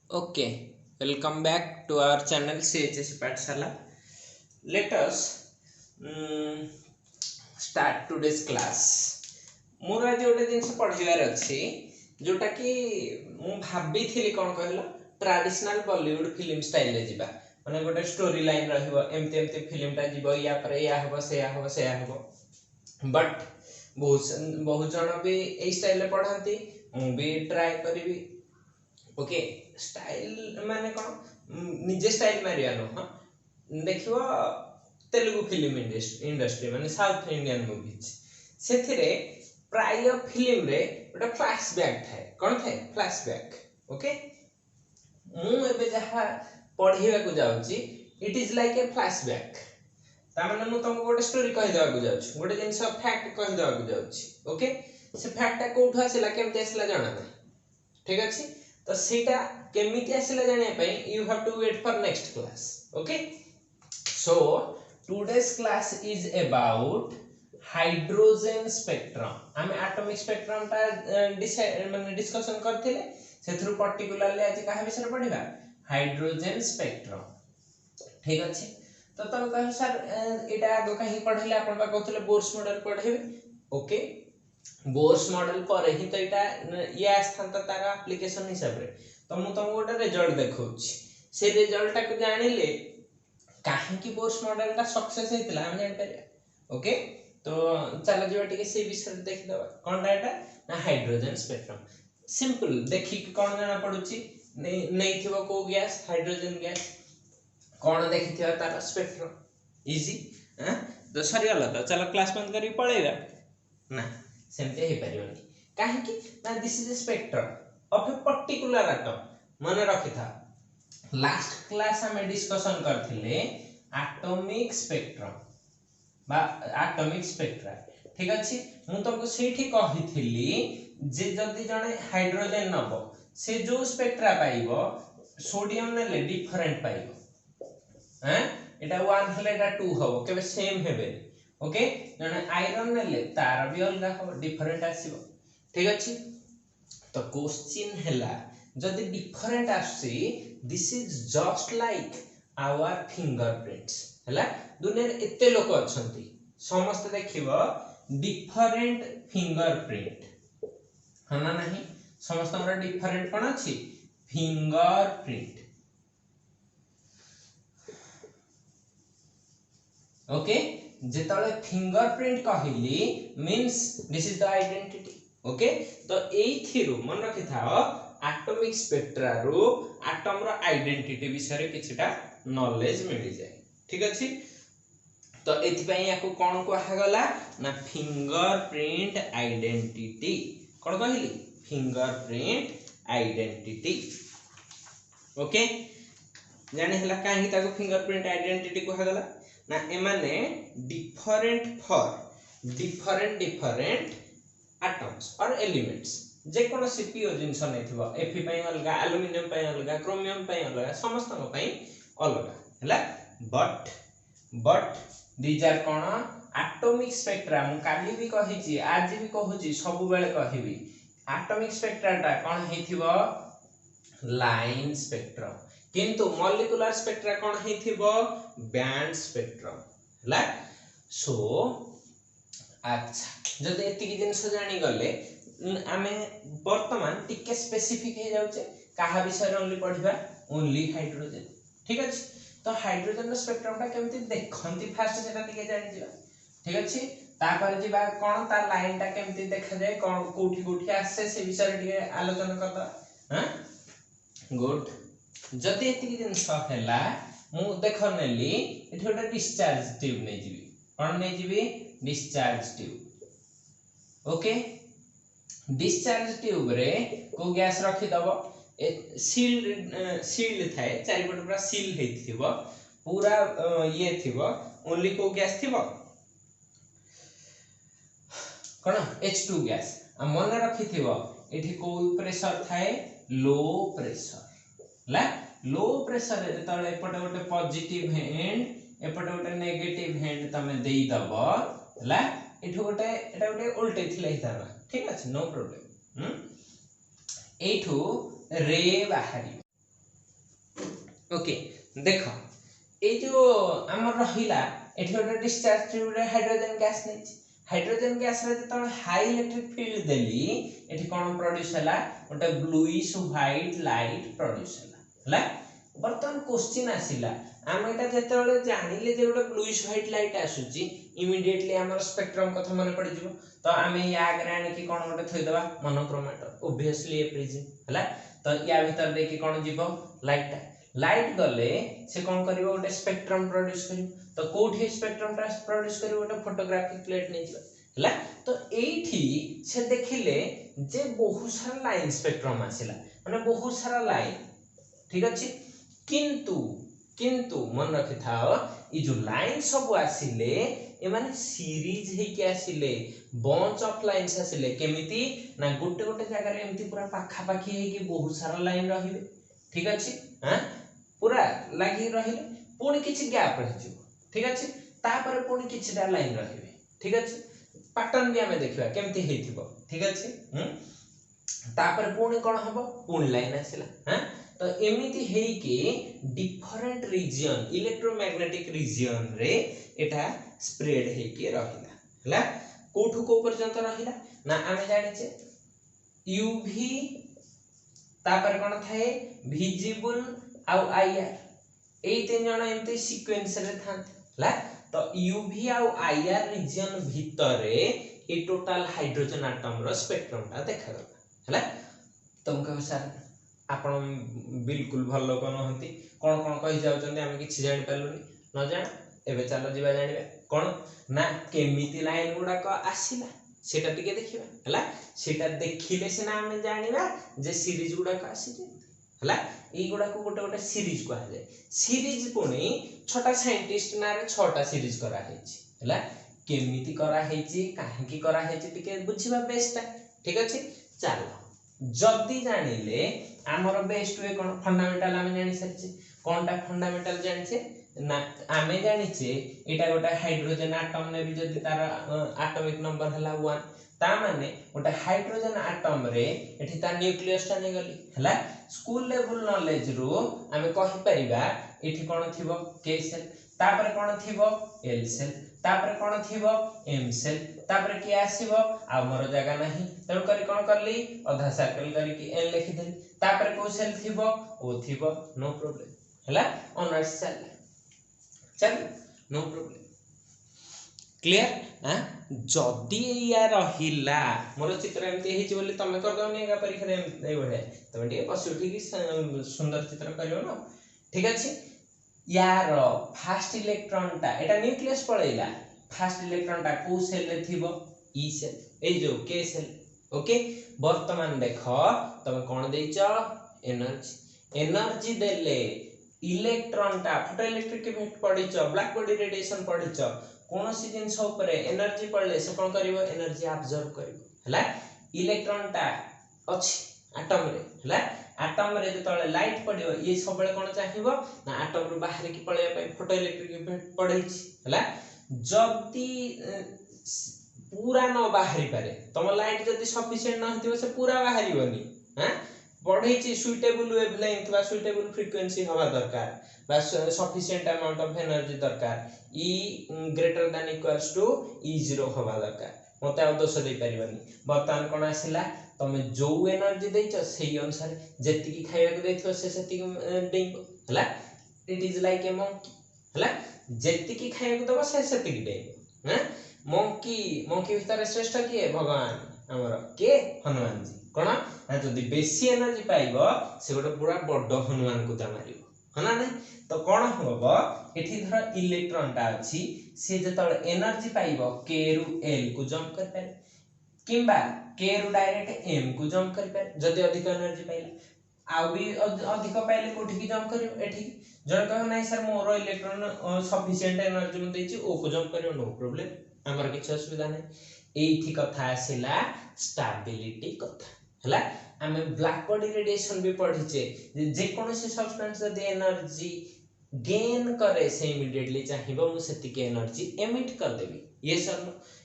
Okay, welcome back to our channel CHS Pathshala. Let us start today's class. मोर आज गोटे जिनस पढ़ार अच्छी जोटा कि भाभी कौन कहल ट्रेडिशनल बॉलीवुड फिल्म स्टाइल रे जिबा माने गोटे स्टोरी लाइन रहिबो एमते एमते फिल्म टा जिबो या पर या हबो से हबो बट बहुत जण भी ए स्टाइल रे पढ़ांती मु भी ट्राई करबी ओके स्टाइल माने कौन निजे स्टाइल मारिया न देखिबो तेलुगु फिल्म इंडस्ट्री माने साउथ इंडियन मूवीज सेथिरे प्राय फिल्म रे गोटे फ्लैशबैक थाए कौन थाए फ्लैशबैक ओके मु एबे जहा पढ़िबा को जाउची it is like a flashback ता माने मु तुमको गोटे स्टोरी कहि देबा को जाउची गोटे जिंस फैक्ट कहि देबा को जाउची ओके से फैक्ट टा कोठा आसिला केमते आसिला जाना ना ठीक अछि तो सेटा केमिति आसिला जाने पई you have to wait for next class okay so today's class is about hydrogen spectrum आम एटॉमिक स्पेक्ट्रम ता माने डिस्कशन करथिले सेथरु पर्टिकुलरली आज काहा विषय पढिबा हाइड्रोजन स्पेक्ट्रम ठीक अछि तो तुम कह सर एटा आगो कहीं पढ़ले अपन बा कहथले बोर्स मॉडल पढेबे ओके बोर्स मॉडल पर ही तो एटा या स्थान त तार एप्लीकेशन हिसाब रे तो मु तुम गोटे रिजल्ट देखौछि से रिजल्ट टा को जानिले काहे कि बोर्स मॉडल ता सक्सेस हेतिला हम जान परिया ओके तो चलो जो टिके से विषय देख दबा कोन डाटा ना हाइड्रोजन स्पेक्ट्रम सिंपल देखि कोन जाना पडुछि नै थिबो को गैस हाइड्रोजन गैस कोन देखिथिबा तार स्पेक्ट्रम इजी हां तो सरी गला तो चलो क्लास बंद करी पळेगा ना सेमते हे परियोनी काहे कि ना this is a spectrum of a particular atom मन रखि था लास्ट क्लास हमें डिस्कशन करथिले एटॉमिक स्पेक्ट्रम बा एटॉमिक स्पेक्ट्रा ठीक अछि मु तुमको सेठी कहिथिली जे जदी जने हाइड्रोजन नबो से जो स्पेक्ट्रा पाइबो सोडियम नेले डिफरेंट पाइबो हैं एटा 1 हले एटा 2 हबो केबे सेम हेबे ओके जने आयरन नेले तार भी अलगा हो डिफरेंट आसीबो ठीक अछि तो क्वेश्चन हैला जदी डिफरेंट आसी this is just like our fingerprints हैला दुनिया एते लोक अछंती समस्त देखिबो डिफरेंट फिंगरप्रिंट हना नहीं समस्त हमरा डिफरेंट कोन अछि फिंगरप्रिंट ओके जेतले फिंगरप्रिंट कहिली means this is the identity okay तो एथिरु मन रखि थाओ एटॉमिक स्पेक्ट्रा रो एटम रो आइडेंटिटी विषय किछटा नॉलेज मिल जाय ठीक अछि तो एथि पई याको कोन को गला ना फिंगरप्रिंट आइडेंटिटी कोन कहिली फिंगरप्रिंट आइडेंटिटी ओके जाने हला काहे ताको फिंगरप्रिंट आइडेंटिटी को गला ना एमाने डिफरेंट फॉर डिफरेंट एटम्स और एलिमेंट्स जे कोन सीपीओ जिंस नै थिबो एफी पई अलगा एल्युमिनियम पई अलगा क्रोमियम पई अलगा समस्त पई अलगा हला बट दीज आर कोन एटॉमिक स्पेक्ट्रा मु काली भी कहिची आज भी कहूची सब बेले कहिबी एटॉमिक स्पेक्ट्रा टा कोन हेथिबो लाइन स्पेक्ट्रम किंतु मॉलिक्यूलर स्पेक्ट्रा कोन हेथिबो बैंड स्पेक्ट्रम हला सो अच्छा जदि एति की जिंस जानि गले आमे वर्तमान टिके स्पेसिफिक हे जाउचे काहा विषय ओनली पढिबा ओनली हाइड्रोजन ठीक अछि तो हाइड्रोजन स्पेक्ट्रम टा केमति देखंती फास्ट सेटा टिके जानि जिबा ठीक अछि तापर जिबा कोन ता लाइन टा केमति देखा जाय कोन कोठी आसे से विषय टिके आलोचना करता हां गुड जदि एति की जिंस हैला मु देख नेली एठी ओटा डिस्चार्ज ट्यूब नै जिबी कोन नै जिबी discharge tube okay discharge tube रे को गैस रखि दबो सील्ड थाए चारिपट पूरा सील हेथिबो पूरा ये थिबो ओनली को गैस थिबो कोन H2 गैस आ मन रखि थिबो एठी को प्रेशर थाए लो प्रेशर ला लो प्रेशर रे तळे एपटे गोटे पॉजिटिव हैंड एपटे गोटे नेगेटिव हैंड तमे देई दबो ला एठो गोटे एटा गोटे उल्टे थिले हिताबा ठीक अछि नो प्रॉब्लम एठू रे बाहरी ओके देख ए जो आम रहिला एठी गोटे डिस्चार्ज ट्यूब रे हाइड्रोजन गैस नै हाइड्रोजन गैस रे जत हाई इलेक्ट्रिक फील्ड देली एठी कोन प्रोड्यूस हला गोटे ब्लूइश व्हाइट लाइट प्रोड्यूस हला बर्तमान क्वेश्चन आसिला आम एटा जेतेबेले जानिले जे गोटे ब्लूइश व्हाइट लाइट आसुची इमीडिएटली हमर स्पेक्ट्रम कथा मन पड़ जिवो तो आमे या आगे आनी कि कोन गोटे थई देबा मोनोक्रोमेटर ऑब्वियसली ए प्रिज्म हला तो या भीतर दे कि कोन जिवो लाइट गले से कोन करिवो गोटे स्पेक्ट्रम प्रोड्यूस करिवो तो कोठी स्पेक्ट्रम प्रोड्यूस करिवो गोटे फोटोग्राफिक प्लेट नै हला तो एठी से देखिले जे बहुत सारा लाइन स्पेक्ट्रम आसिला माने बहुत सारा लाइन ठीक अछि किंतु मन रखि थाओ ई जो लाइन सब आसिले ए माने सीरीज हे के आसिले बंच ऑफ लाइन्स आसिले केमिति ना गोटे गोटे जगह रे एमती पूरा पाखा पाखी हे के बहुत सारा लाइन रहिले ठीक अछि हां पूरा लागि रहिले पुणी किछि गैप रहि जो ठीक अछि तापर पुणी किछिटा लाइन रहिबे ठीक अछि पैटर्न भी हमें देखिबा केमती हेथिबो ठीक अछि तापर पुणी कोन हबो पुणी लाइन आसिला हां तो एमिति हेई के डिफरेंट रीजन इलेक्ट्रोमैग्नेटिक रीजन रे एटा स्प्रेड हे के रहिला हला कोठु को पर्यंत रहिला ना आमे जानि छे यूवी तापर कोन थाए विजिबल आउ आईआर एई तीन जण एमते सीक्वेंस रे थांते हला तो यूवी आउ आईआर रीजन भितरे ए टोटल हाइड्रोजन एटम रो स्पेक्ट्रम ता देखा गला हला तुमका सर आपण बिल्कुल भल लोक नहंती कोन कोन कहि जाउ चंदी हम किछि जानि पालुनी न जान एबे चलो जिबा जानिबे कोन ना केमिति लाइन गुडा को आसिला सेटा टिके देखिबा हला सेटा देखिले सिना हम जानिबा जे सीरीज गुडा को आसी हला ई गुडा को गोटे गोटे सीरीज को जाय सीरीज पुनी छोटा साइंटिस्ट ना रे छोटा सीरीज करा हेछि हला केमिति करा हेछि काहे की करा हेछि टिके बुझिबा बेस्ट ठीक अछि चलो जल्दी जानिले आमर बेस्ट वे कोन फंडामेंटल आमे जानि सच्ची कोनटा फंडामेंटल जानि छे ना आमे जानि छे एटा गोटा हाइड्रोजन एटम ने भी जदी तार एटॉमिक नंबर हला 1 ता माने गोटा हाइड्रोजन एटम रे एठी ता न्यूक्लियस ता नै गली हला स्कूल लेवल नॉलेज रो आमे कहि परिबा एठी कोन थिबो के सेल तापर कोन थिबो एल सेल तापर कोन थिबो एम सेल तापर के आसीबो आ मोर जगह नाही तण करी कोन करली आधा सर्कल करी कि एन लिखि देली तापर को सेल थिबो ओ थिबो नो प्रॉब्लम हला ऑनर्स चल नो प्रॉब्लम क्लियर हां जदी या रहिला मोर चित्र एमते हेछि बोली तमे कर दो नेगा परीक्षा रे ए बढे तमे टे पसु ठीक सुंदर चित्र करियो ना ठीक अछि यार फास्ट इलेक्ट्रॉन ता एटा न्यूक्लियस पळैला फास्ट इलेक्ट्रॉन ता को सेल रे थिबो ई सेल ए जो के सेल ओके वर्तमान देखो तमे कोन देइछ एनर्जी देले इलेक्ट्रॉन ता फोटो इलेक्ट्रिक इफेक्ट पढिछ ब्लैक बॉडी रेडिएशन पढिछ कोनोसी जिंस ऊपर एनर्जी पड़ले से कोन करिवो एनर्जी अब्जॉर्ब करिवो हला इलेक्ट्रॉन ता अछि एटम रे हला एटम रे जतले लाइट पडियो ये सबले कोन चाहिबो ना एटम रो बाहर की पळे पय फोटो इलेक्ट्रिक इफेक्ट पढैछि हला जदी पूरा न बाहरी पारे तम लाइट जदी सफिशिएंट न हथिबो से पूरा बाहरीबोनी हैं पढैछि सुइटेबल वेवलेंथ बा सुइटेबल फ्रीक्वेंसी हवा दरकार बा सफिशिएंट अमाउंट ऑफ एनर्जी दरकार ई greater than equals to E0 हवा दरकार मते आ दोष दे परिबनी वर्तमान कोन आसिला तमे जो एनर्जी देइछ सेही अनुसार जेति की खाइबा को देइथो से सेति डेइबो हला it is like A monkey हला जेति की खाइबा को दबो से सेति की डेइबो हैं मंकी भीतर श्रेष्ठ किए भगवान हमर के हनुमान जी कोन ना जदी बेसी एनर्जी पाइबो से गोटे पूरा बड्डो हनुमान को ता मारिबो हना नै तो कोन होबो एठी धर इलेक्ट्रॉन ता अछि से जतले एनर्जी पाइबो k रु l को जंप कर पारे किंबा k रु डायरेक्ट m को जंप कर पारे जदी अधिक एनर्जी पाइला आ भी अधिक पाइले कोठी की जंप करियो एठी जण कह नै सर मोर इलेक्ट्रॉन सफिशिएंट एनर्जी म देछि ओ को जंप करियो नो प्रॉब्लम हमर किछ असुविधा नै एठी कथा आसिला स्टेबिलिटी कथा हला आमे ब्लैक बॉडी रेडिएशन भी पढिचे जे कोनोसी सब्सटेंस जदी एनर्जी गेन करे से इमीडिएटली चाहिबो मु सेति के एनर्जी एमिट कर देबी ये सर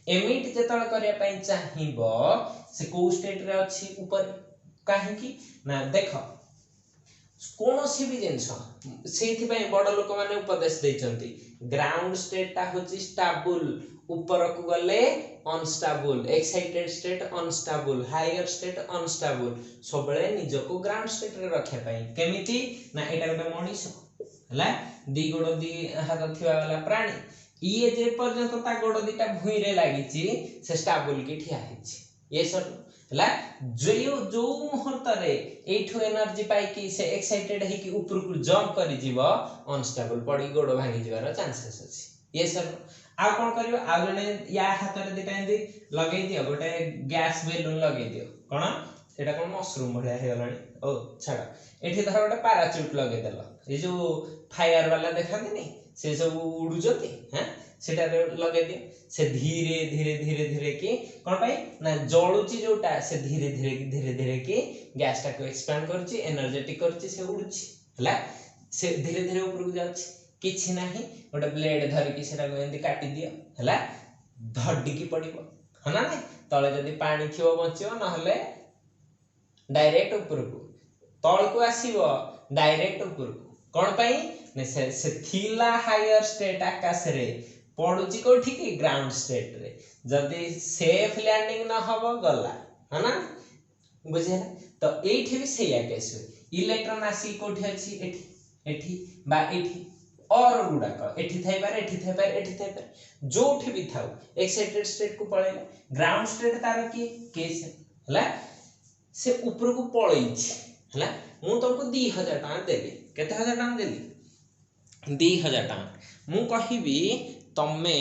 एमिट जेतବେଳେ କରିବା ପାଇଁ ଚାହିଁବ से को स्टेट रे अछि ऊपर काहे कि ना देख कोनोसी भी जिंस सेथि पय बड़ लोक माने उपदेश दैचंती ग्राउंड स्टेट ता होची स्टेबल ऊपर को गले unstable excited state unstable higher state unstable सबले निज को ग्राउंड स्टेट रे रखे पय केमिति ना एटा गोटे मनीष हला दी गोड़ दी हाथ थिवा वाला प्राणी ये जे पर्यंत ता गोड़ दीटा भुई रे लागिची से स्टेबल की ठिया हिची ये सर हला जो मुहूर्त रे एठो एनर्जी पाई कि से एक्साइटेड है कि ऊपर को जंप करि जीव अनस्टेबल पड़ी गोड़ भांगी जीवार चांसेस अछि ये सर आ कोन करियो आ जने या हाथ रे दिटा एंदी लगै दियो गोटे गैस बेलून लगै दियो कोन एटा कोन मशरूम भलिया हे गलानी ओ छाड़ा एठी धर गोटे पैराचूट लगै देलो ए जो फायर वाला देखांती नि से सब उडुजती हैं सेटा लगे दियो से धीरे धीरे धीरे धीरे की कोन पाई ना जळुची जोटा से धीरे धीरे की गैस टा को एक्सपेंड करची एनर्जेटिक करची से उडुची हला से धीरे धीरे ऊपर को जाउची किछि नाही गोटे ब्लेड धरि की सेटा को एंदी काटी दियो हला धड्डी की पडिबो हना नै तळे जदी पानी थिवो बचियो न हले डायरेक्ट ऊपर को तळ को आसीबो डायरेक्ट ऊपर को कोन पाई ने से थिला हायर स्टेट आकाश रे पडुची कोठी की ग्राउंड स्टेट रे जदी सेफ लैंडिंग न हबो गला हना बुझे तो एठी भी सेया केस हुए इलेक्ट्रॉन आसी कोठी अछि एठी बा एठी और गुडा का एठी थाई पारे जोठी भी थाउ एक्साइटेड स्टेट को पळेला ग्राउंड स्टेट तार की केस हला से ऊपर को पळई हला मु तुमको 2000 टका देबी केते हजार टका देली 2000 टका मु कहिबी तमे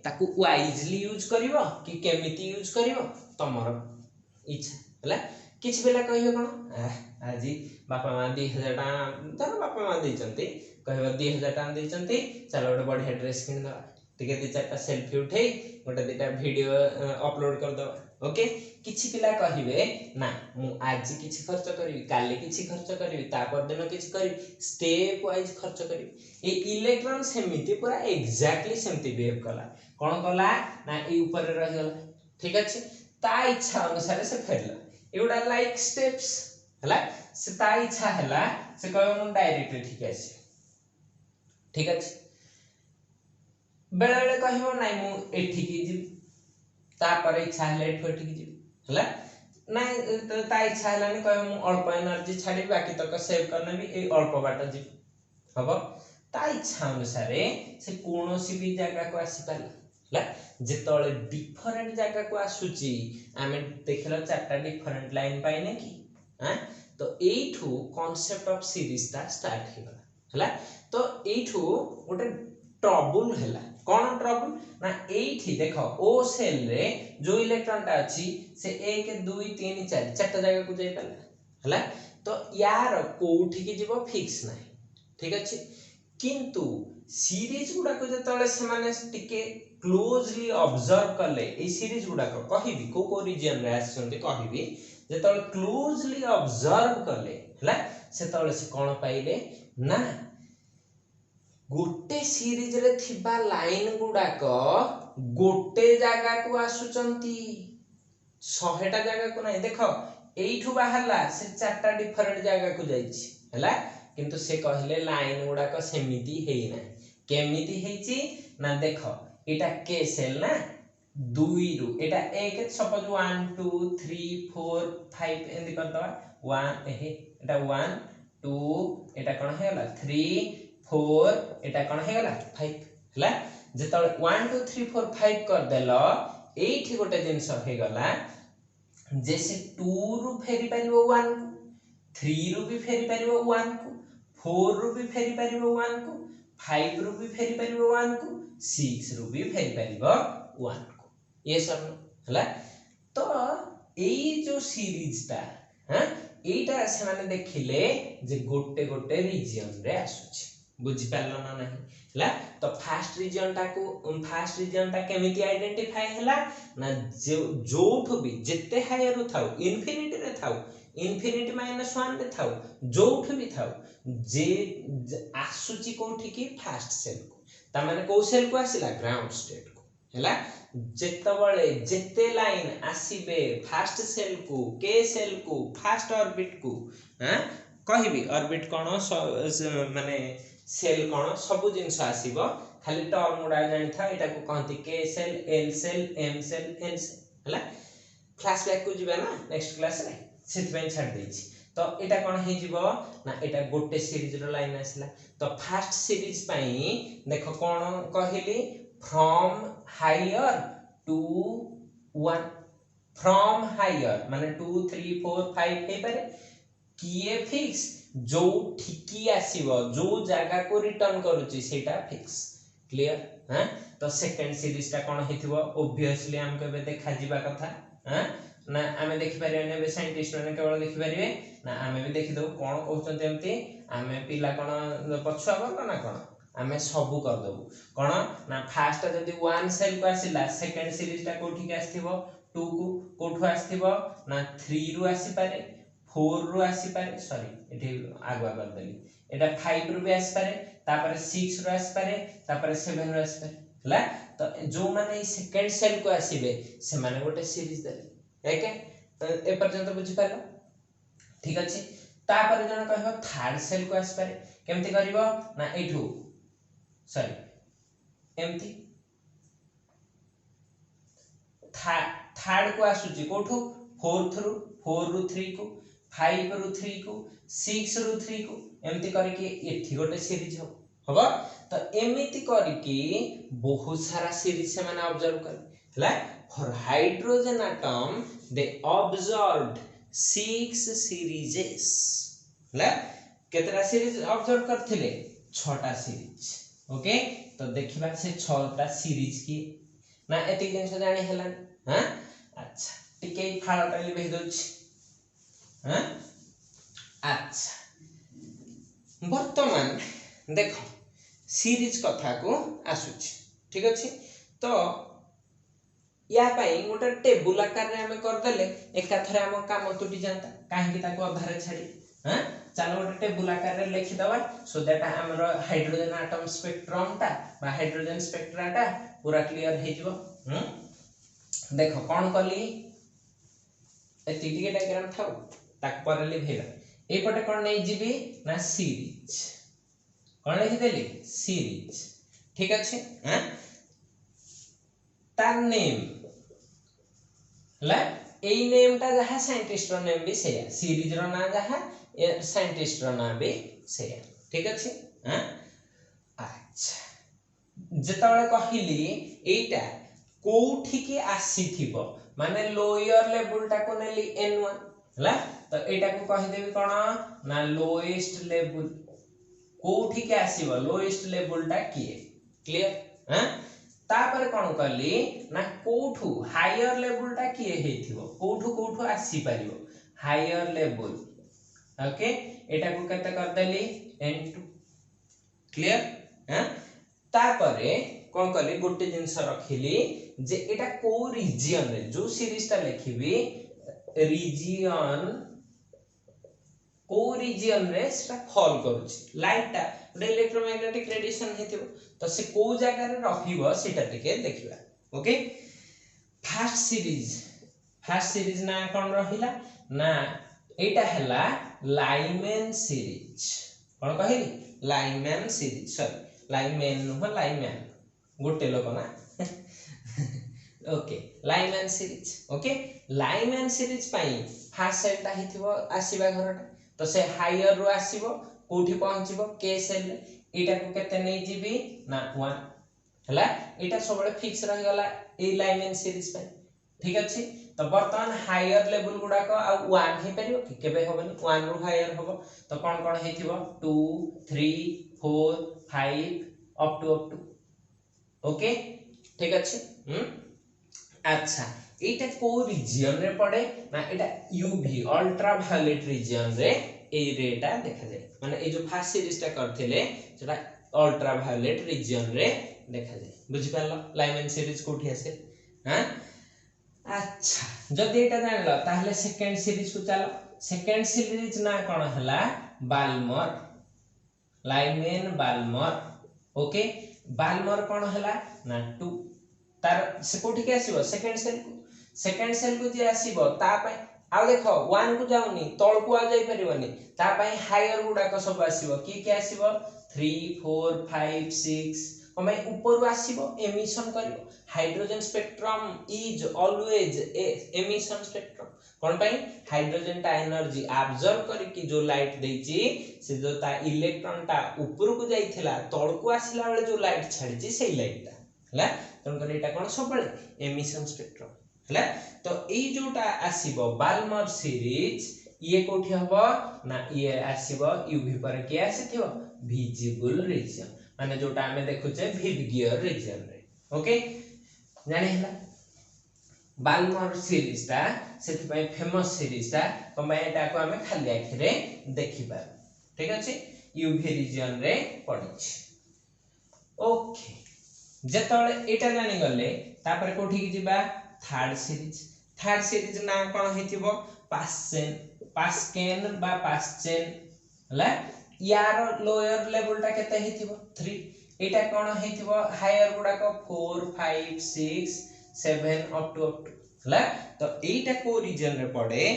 ताकू वाइजली यूज करिवो कि केमिति यूज करिवो तमरो इच्छा हला किछ बेला कहियो कोन आजी बापा मा 2000 टका धर बापा मा दैचंती कहबा 2000 टका दैचंती चलो गोटे बढ़िया ड्रेस किन दवा टिके दि चारटा सेल्फी उठेई गोटे दिटा वीडियो अपलोड कर दवा ओके किछि पिला कहिबे ना मु आज किछि खर्च करिवि काली किछि खर्च करिवि तापर दिन किछि करिवि स्टेप वाइज खर्च करिवि ए इलेक्ट्रॉन सेमिति पूरा एग्जैक्टली सेमिति बिहेव कला कोन कला ना ए ऊपर रहि गला ठीक अछि ता इच्छा अनुसार से फेरला एउडा लाइक स्टेप्स हला से ता इच्छा हला से कहबो मु डायरेक्टली ठीक अछि ठीक अछि बेले बेले कहबो नै मु एठी की जी तापर इच्छा हले एठी की जी हला नै ता इच्छा हला नै कहबो मु अल्प एनर्जी छाडी बाकी तक सेव करने भी ए अल्प बाट जी हबो ता इच्छा अनुसार से कोनोसी भी जगह को आसी पाला हला जेतळे डिफरेंट जगह को आसुची आमे देखला चारटा डिफरेंट लाइन पाइने की हां तो एठू कांसेप्ट ऑफ सीरीज ता स्टार्ट हे गला हला तो एठू गोटे ट्रबल हैला कोन ट्रबल ना एठी देखो ओ सेल रे जो इलेक्ट्रॉन ता अछि से 1 2 3 4 चारटा जगह को जाय पाला हला तो यार कोठी के जीवो फिक्स नाही ठीक अछि किंतु सीरीज गुडा को जतळे से माने टिके क्लोजली ऑब्जर्व करले ए सीरीज गुडा को कहिबी को रीजन रे आछंती कहिबी जतळे क्लोजली ऑब्जर्व करले हला से तळे से कोन पाइले ना गोटे सीरीज रे थिबा लाइन गुडा को गोटे जगह को आसुचंती 100टा जगह को नहीं देखो एठू बाहरला से चारटा डिफरेंट जगह को जाईची हला किंतु से कहले लाइन गुडा को सेमिति हेई ना केमिति हेची ना देखो एटा के सेल ना 2 रु एटा एक सपोज 1 2 3 4 5 एंदी करतवा 1 एटा 1 2 एटा कोन हेला 3 4 एटा कोन हे गला 5 हला जेतळे 1 2 3 4 5 कर देलो एठी गोटे जिंस हे गला जैसे 2 रु फेरी परिबो 1 को 3 रु भी फेरी परिबो 1 को 4 रु भी फेरी परिबो 1 को 5 रु भी फेरी परिबो 1 को 6 रु भी फेरी परिबो 1 को ये सब हला तो एई जो सीरीज ता हां एटा से माने देखिले जे गोटे गोटे रीजन रे आसुची बुझी पालो ना नहीं हला तो फास्ट रीजन ता केमिति आइडेंटिफाई हला ना जोठ भी जत्ते हायर थाउ इन्फिनिटी रे थाउ इन्फिनिटी -1 रे थाउ जोठ भी थाउ जे आसुची कोठी की फास्ट सेल को ता माने को सेल को आसिला ग्राउंड स्टेट को हैला जेतबळे जेते लाइन आसीबे फास्ट सेल को के सेल को फास्ट ऑर्बिट को हां कहिबी ऑर्बिट कोन माने सेल कोन सब जिंस आसीबो खाली टर्म गुडा जानि था एटा को कहंती K shell L shell M shell N shell हैला फ्लैशबैक को जिबा ना नेक्स्ट क्लास रे सेट पे छाड़ देछि तो एटा कोन हे जिवो ना एटा गोटे सीरीज रो लाइन आसिला तो फास्ट सीरीज पई देखो कोन कहिली from higher to 1 from higher माने 2 3 4 5 हे पारे किए फिक्स जो ठिकी आसीबो जो जगह को रिटर्न करूची सेटा फिक्स क्लियर हां तो सेकंड सीरीज ता कोन हेथिबो ऑब्वियसली हम केबे देखा जिबा कथा हां ना आमे देखि पारे ने बे साइंटिस्ट ने केवल देखि पारिबे ना आमे भी देखि दो कोन कहउछन एमती आमे पिला कोन पछुआ बन ना कोन आमे सबु कर दबु कोन ना फास्ट जदी 1 सेल को आसिला सेकंड सीरीज ता कोठी के आस्थिबो 2 को कोठो आस्थिबो ना 3 रु आसी पारे 4 रु आसी पारे सॉरी एठी आगवा कर देली एटा 5 रु भी आसी पारे तापर 6 रु आसी पारे तापर 7 रु आसी पारे हला तो जो माने सेकंड सेल को आसीबे से माने गोटे सीरीज देले एके ए पर्यंत बुझी पारो ठीक अछि तापर जण कहबो थर्ड सेल को आसी पारे केमति करबो ना एठू सॉरी एमती थर्ड को आसुची कोठो फोर्थ रु 3 को 5 रु 3 को 6 रु 3 को एमती करके एठी गोटे सीरीज हबो तो एमिति करके बहुत सारा सीरीज से माने ऑब्जर्व कर हला for hydrogen atom they observed 6 सीरीजेस हला केतरा सीरीज ऑब्जर्व करथिले 6टा सीरीज ओके तो देखिबा से 6टा सीरीज की ना एति जिंस जानि हला हां अच्छा टिके फाळटा लिबे दोछ हां अच्छा वर्तमान देखो सीरीज कथा को आसुची ठीक अछि तो या पई गोटे टेबुल आकार रे हमें कर देले एका थरे हम काम टूटी जानता काहे कि ताको अधारे छाडी हां चलो गोटे टेबुल आकार रे लिखि दवा सो दैट हमर हाइड्रोजन एटम स्पेक्ट्रम टा बा हाइड्रोजन स्पेक्ट्रा टा पूरा क्लियर हे जिवो देखो कोन कली एति टिके डायग्राम थाउ ताक पर लिखेला ए पटे कोन नै जिबी ना सीरीज कोन लिखि देली सीरीज ठीक अछि हां तार नेम ला ए नेम ता जहा साइंटिस्ट रो नेम भी सेया सीरीज रो ना जहा ए साइंटिस्ट रो ना भी सेया ठीक अछि हां अच्छा जेतबळे कहिली एटा कोठी के आसी थिबो माने लोअर लेवल ता को नेली n1 हला तो एटा को कहि देबी कोन ना लोएस्ट लेवल कोठी के आसीबो लोएस्ट लेवल ता किए क्लियर हां तापर कोन करली ना कोठू हायर लेवल ता किए हेथिबो कोठू आसी परिबो हायर लेवल ओके एटा को केते कर देली n2 क्लियर हां तापरे कोन करली गोटे जिंस रखिली जे एटा को रीजन रे जो सीरीज ता लिखिबी रीजन को रीजन रे सेटा फॉल करूची लाइट ता इलेक्ट्रोमैग्नेटिक रेडिएशन हेतिबो तो से को जगह रे रहिबो सेटा टिके देखिबा ओके फर्स्ट सीरीज ना कोन रहिला ना एटा हला लाइमेन सीरीज कोन कहिली Lyman series sorry Lyman no Lyman गोटे लोक ना okay Lyman series okay Lyman series पाई फर्स्ट सेल ता हिथिबो आसीबा घरटा तो से हायर रो आसीबो कोठी पहुंचीबो के सेल एटा को केते नै जीबी ना 1 हला एटा सबले फिक्स रहि गला ए लाइमेन सीरीज पे ठीक अछि तो वर्तमान हायर लेवल गुडा को आ 1 हे परिबो कि केबे होबनी 1 रो हायर होबो तो कोन कोन हेथिबो 2 3 4 5 अप टू ओके ठीक अछि अच्छा एटा को रीजन रे पड़े ना एटा यूवी अल्ट्रा वायलेट रीजन रे ए रेटा देखा जाय माने ए जो फर्स्ट सीरीज ता करथिले सेटा अल्ट्रा वायलेट रीजन रे देखा जाय बुझि पालो लाइमेन सीरीज कोठी आसे हां अच्छा जदि एटा जानलो ताहले सेकंड सीरीज को चलो सेकंड सीरीज ना कोन हला Balmer Lyman Balmer okay Balmer कोन हला ना 2 तार से कोठी के आसीबो सेकंड सेल को जे आसीबो ता पय आ देखो 1 को जाउनी तळ को आ जाई परिबनी ता पय हायर गुडा को सब आसीबो के आसीबो 3 4 5 6 कमे ऊपर आसीबो एमिशन करिवो hydrogen spectrum is always a emission spectrum कोन पय हाइड्रोजन ता एनर्जी एब्जॉर्ब करिकि जो लाइट देछि से जो ता इलेक्ट्रॉन ता ऊपर को जाइथिला तळ को आसिला बेले जो लाइट छाडिछि सेही लाइट ता हला तन कर एटा कोन सब बेले एमिशन स्पेक्ट्रम हला तो ए जोटा आसीबो बाल्मर सीरीज ये कोठी हबो ना ये आसीबो यूवी पर के आसीथिबो विजिबल रीजन माने जोटा हमें देखुचे विबगियर रीजन रे ओके जाने हला बाल्मर सीरीज ता सेति पय फेमस सीरीज ता कम एटा को हमें खाली आखि रे देखि पार ठीक अछि यूवी रीजन रे पडिछि ओके जेतले एटा जानि गले तापर कोठी की जिबा थर्ड सीरीज ना कोन हेतिबो पास्केन बा पास्चेन हला यार लोअर लेवल ता केते हेतिबो 3 एटा कोन हेतिबो हायर गुडा को 4 5 6 7 अप टू हला तो एटा को रीजन रे पड़े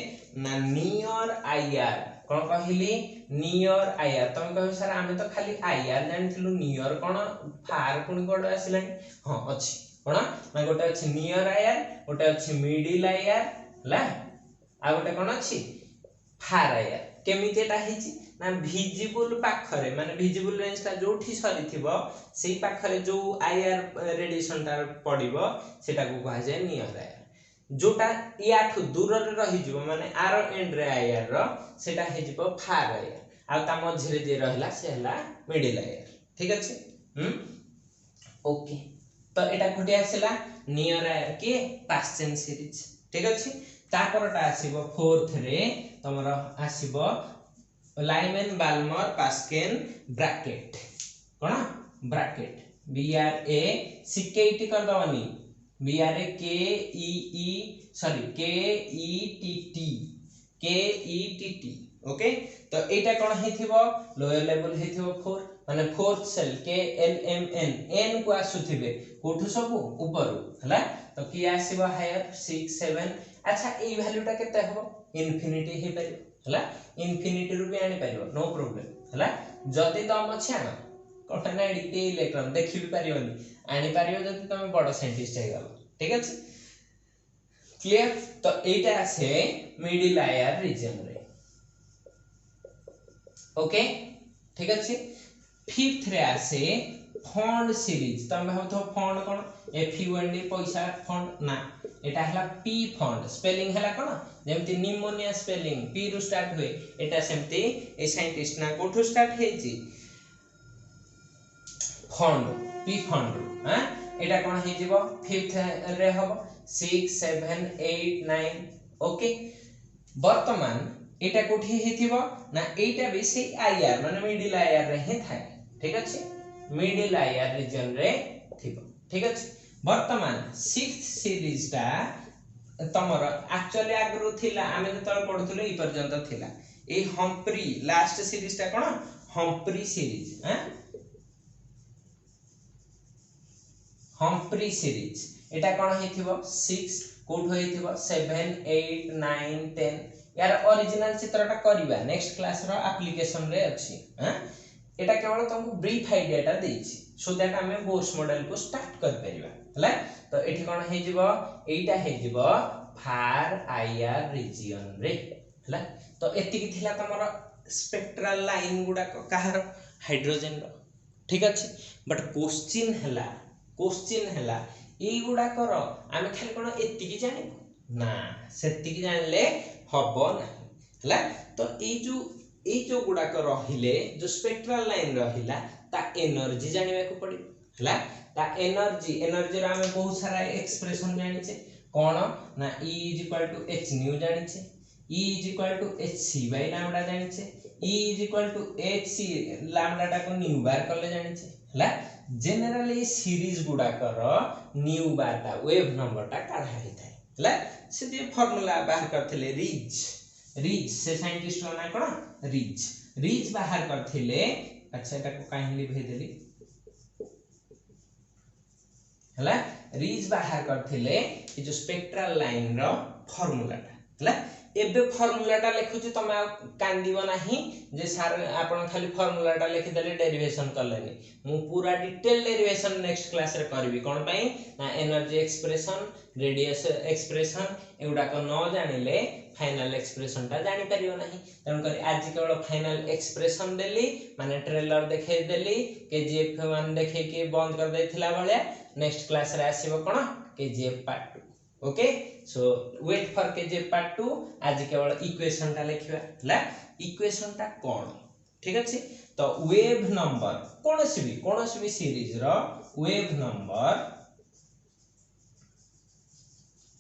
ना नियर आईआर कोन कहिली नियर आईआर तुम कहो सर आमे तो खाली आईआर जानथिलु नियर कोन फार कोन कोड आसिलानी हां अछि कोन ना गोटे अछि नियर आईआर गोटे अछि मिडिल आईआर हला आ गोटे कोन अछि फार आईआर केमितेटा हिची ना विजिबल पाखरे माने विजिबल रेंज ता जोठी सरी थिबो सेही पाखरे जो आईआर रेडिएशन ता पडिबो सेटा को कहा जाय नियर आईआर जोटा याठु दूर रे रहि जिवो माने आर एंड रे आईआर रो सेटा हे जिवो फार आईआर आ ता मझरे जे रहला से हला मिडिल आईआर ठीक अछि ओके तो एटा कोठी आसिला नियर आईआर के पास्चेन सीरीज ठीक अछि तापरटा आसीबो फोर्थ रे तमरो आसीबो लाइमेन बाल्मर पास्केन ब्रैकेट कोन ब्रैकेट बी आर ए सिकेटी कर दवनी बी आर ए के ई सॉरी के ई टी टी ओके तो एटा कोन हेथिबो लोअर लेवल हेथिबो 4 माने फोर्थ सेल के एल एम एन एन को आसुथिबे कोठु सब ऊपर हला तो की आसीबो हायर 6 7 अच्छा ए वैल्यू टा केते हबो इन्फिनिटी हे परिबो हला इन्फिनिटी रु भी आनी परिबो नो प्रॉब्लम हला जदी तम अछि आना कोटा ना एडी इलेक्ट्रॉन देखि भी परिबोनी आनी परिबो जदी तमे बड़ साइंटिस्ट हे गलो ठीक अछि क्लियर तो एटा आसे मिडिल आईआर रीजन रे ओके ठीक अछि फिफ्थ रे आसे फंड सीरीज तम भाबथो fund cone F you N D पैसा फंड ना एटा हला पी फंड स्पेलिंग हला कोन जेमति निमोनिया स्पेलिंग पी रु स्टार्ट होए एटा सेमति ए साइंटिस्ट ना कोठु स्टार्ट हेछि फंड पी फंड हां एटा कोन हे जिवो फिफ्थ रे हबो 6 7 8 9 ओके वर्तमान एटा कोठी हेथिबो ना एटा भी से आईआर माने मिडिल आईआर रे हे थाए ठीक अछि मिडिल आईआर रीजन रे थिबो ठीक अछि वर्तमान 6th सीरीज ता तमरो एक्चुअली आगरु थिला आमे जतल पढुथुले ई पर्यंत थिला ए हम्प्री लास्ट सीरीज ता कोन हम्प्री सीरीज हैं हम्प्री सीरीज एटा कोन हेथिबो 6 कोठ हेथिबो 7 8 9 10 यार ओरिजिनल चित्रटा करिबा नेक्स्ट क्लास रो एप्लीकेशन रे अछि हैं एटा केवल तुमको ब्रीफ आईडियाटा देछि सो दैट हमें बोर्स मॉडल को स्टार्ट कर परिबा हला तो एठी कोन हे जिवो एटा हे जिवो फार आईआर रीजन रे हला तो एति की थिला तमरो स्पेक्ट्रल लाइन गुडा कहार हाइड्रोजन रो ठीक अछि बट क्वेश्चन हला ए गुडा करो आमे खाली कोन एति की जानिबो ना सेति की जानले हबो ना हला तो ए जो गुडा को रहिले जो स्पेक्ट्रल लाइन रहिला ता एनर्जी जानिबा को पड़ी हला ता एनर्जी रे हमें बहुत सारा एक्सप्रेशन जानिछे कोन ना E = h न्यू जानिछे E = hc बाय लैम्डा जानिछे E = hc लैम्डा टा को न्यू बार करले जानिछे हला जनरली सीरीज गुडा कर न्यू बार टा वेव नंबर टा काढा हिथाय हला से जे फार्मूला बाहर करथिले रिज से साइंटिस्ट ना कोन रिज बाहर करथिले अच्छा एटा को काहिली भे देली हला रीज बाहर करथिले कि जो स्पेक्ट्रल लाइन रो फार्मूलाटा हला एबे फार्मूलाटा लिखुची तमे कांदीबो नाही जे सर आपण खाली फार्मूलाटा लिखि देले डेरिवेशन करलेनी मु पूरा डिटेल डेरिवेशन नेक्स्ट क्लास रे करबी कोन पई ना एनर्जी एक्सप्रेशन रेडियस एक्सप्रेशन एउडा को न जानिले फाइनल एक्सप्रेशन ता जानि परियो नाही तन करी आज केवल फाइनल एक्सप्रेशन देली माने ट्रेलर देखे देली केजीएफ 1 देखे के बंद कर देथिला भलिया नेक्स्ट क्लास रे आसीबो कोन KGF part 2 okay so wait for KGF part 2 आज केवल इक्वेशन ता लिखिबा हला इक्वेशन टा कोन ठीक अछि तो वेव नंबर कोनोसी भी सीरीज रो wave number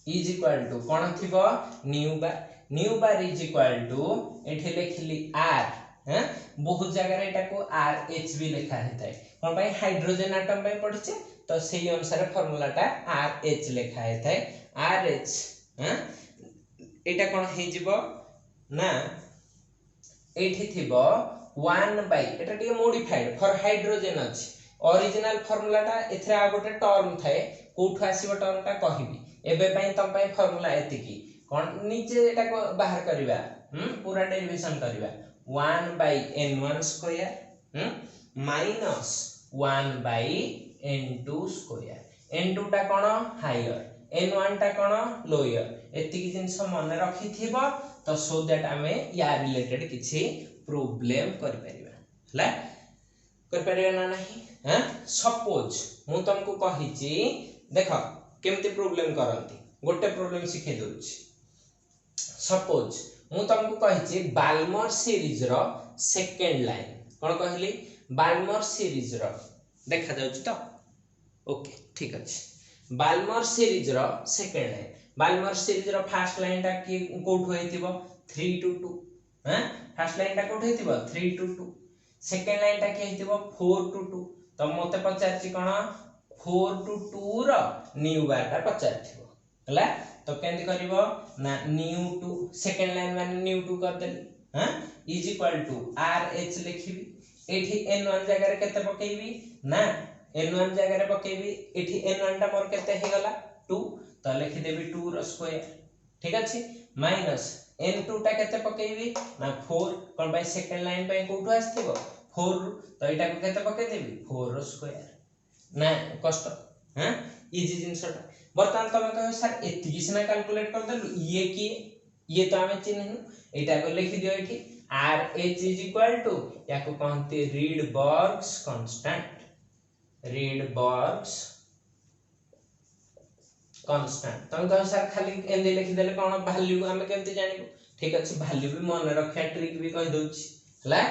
is equal to कोन थिबो nu bar is equal to एठी लिखली r हैं बहुत जगह रे एटा को rh भी लिखा हेतै कोन भाई हाइड्रोजन एटम पे पढिचे तो सेही अनुसार फार्मूला टा rh लिखा हेतै rh हैं एटा कोन हे जिवो ना एठी थिबो 1 बाय एटा टिके मॉडिफाइड फॉर हाइड्रोजन अछि ओरिजिनल फार्मूला टा एथरा आ गोटे टर्म थाए कोठु आसीबो टर्म टा कहिबी एबे पई तम पई फार्मूला एतिकी कोन नीचे एटा को बाहर करबा पूरा डेरिवेशन करबा 1 by n1 square minus 1 by n2 square n2 टा कोन हायर n1 टा कोन लोअर एतिकी जिंस मन रखि थिबो तो सो दैट हमें या रिलेटेड किछि प्रॉब्लम कर परिबा हला कर परिबा ना नहीं हां सपोज मु तुमको कहिची देखो केमते प्रॉब्लम करंती गोटे प्रॉब्लम सिखे दोछि सपोज मु तुमको कहिची बाल्मर सीरीज रो सेकंड लाइन कोन कहली बाल्मर सीरीज रो देखा जाउची तो ओके ठीक अछि बाल्मर सीरीज रो सेकंड लाइन बाल्मर सीरीज रो फर्स्ट लाइन टा की कोठ होइतिबो 3 to 2 हैं फर्स्ट लाइन टा कोठ होइतिबो 3 to 2 सेकंड लाइन टा की होइतिबो 4 to 2 तो मते पचारची कोन 4 to 2 रो न्यू बार टा पचारथिबो हला तो केंदी करिवो ना न्यू टू सेकंड लाइन माने न्यू टू कर देली हां इज इक्वल टू rh लिखिबी एठी n1 जगह रे केते पकेइबी ना n1 जगह रे पकेइबी एठी n1 टा मोर केते हे गला 2 तो लिखि देबी 2 रो स्क्वायर ठीक अछि माइनस n2 टा केते पकेइबी ना 4 कोन बाय सेकंड लाइन पे कोठो आस्थिबो 4 तो एटा को केते पके देबी 4 रो स्क्वायर ना कष्ट हां इजी जिंसटा बर्तमान तमे कहो सर एतिकी सिना कैलकुलेट कर देलु ये की ये तो हमें चिन्हनु एटा को लिखि दियो एठी rh इज इक्वल टू याको कहते रीडबर्ग्स कांस्टेंट तमे कहो सर खाली एंदे लिखि देले कोन वैल्यू हमें केमते जानिबो ठीक अछि वैल्यू भी मन रखया ट्रिक भी कहि दोछि हला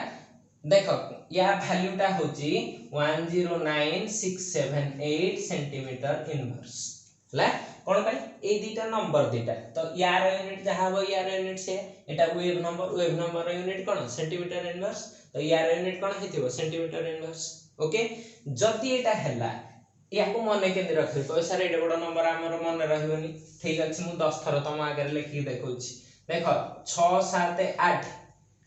देखो या वैल्यू टा होची 109678 सेंटीमीटर इनवर्स हला कोन भाई ए दीटा नंबर दीटा तो यार यूनिट जहा हो यार यूनिट से एटा वेव नंबर यूनिट कोन सेंटीमीटर इनवर्स तो यार यूनिट कोन हेतिबो सेंटीमीटर इनवर्स ओके जदी एटा हला याको मने केंदी रखि को सर एटा बडो नंबर हमर मन रहबोनी ठीक अछि मु 10 थर तम आगे लिखि देखौछि देखो 6 7 8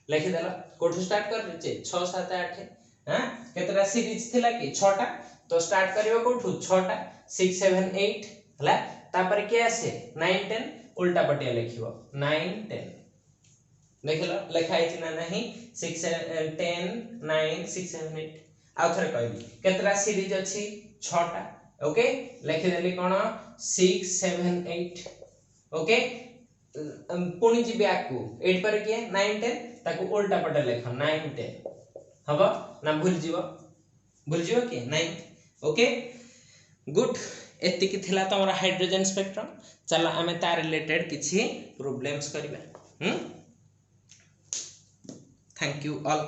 लिखि देला कोठु स्टार्ट कर रे 6 7 8 हां केतरा सीरीज थिला कि 6 टा तो स्टार्ट करियो कोठु 6 टा 6 7 8 हला तापर के आसे 9 10 उल्टा पटिया लिखिबो 9 10 देखलो लिखाइ छी ना नहीं 6 10 9 6 7 8 आ थरे कहबी केतरा सीरीज अछि 6 टा ओके लिखि देली कोन 6 7 8 ओके पुणी जी बैक को 8 पर के 9 10 ताको उल्टा पटे लिख 9 10 हबो ना भूल जीवो के 9 ओके गुड एतिकी थिला तमरा हाइड्रोजन स्पेक्ट्रम चला हमें तार रिलेटेड किछि प्रॉब्लम्स करिबा थैंक यू ऑल।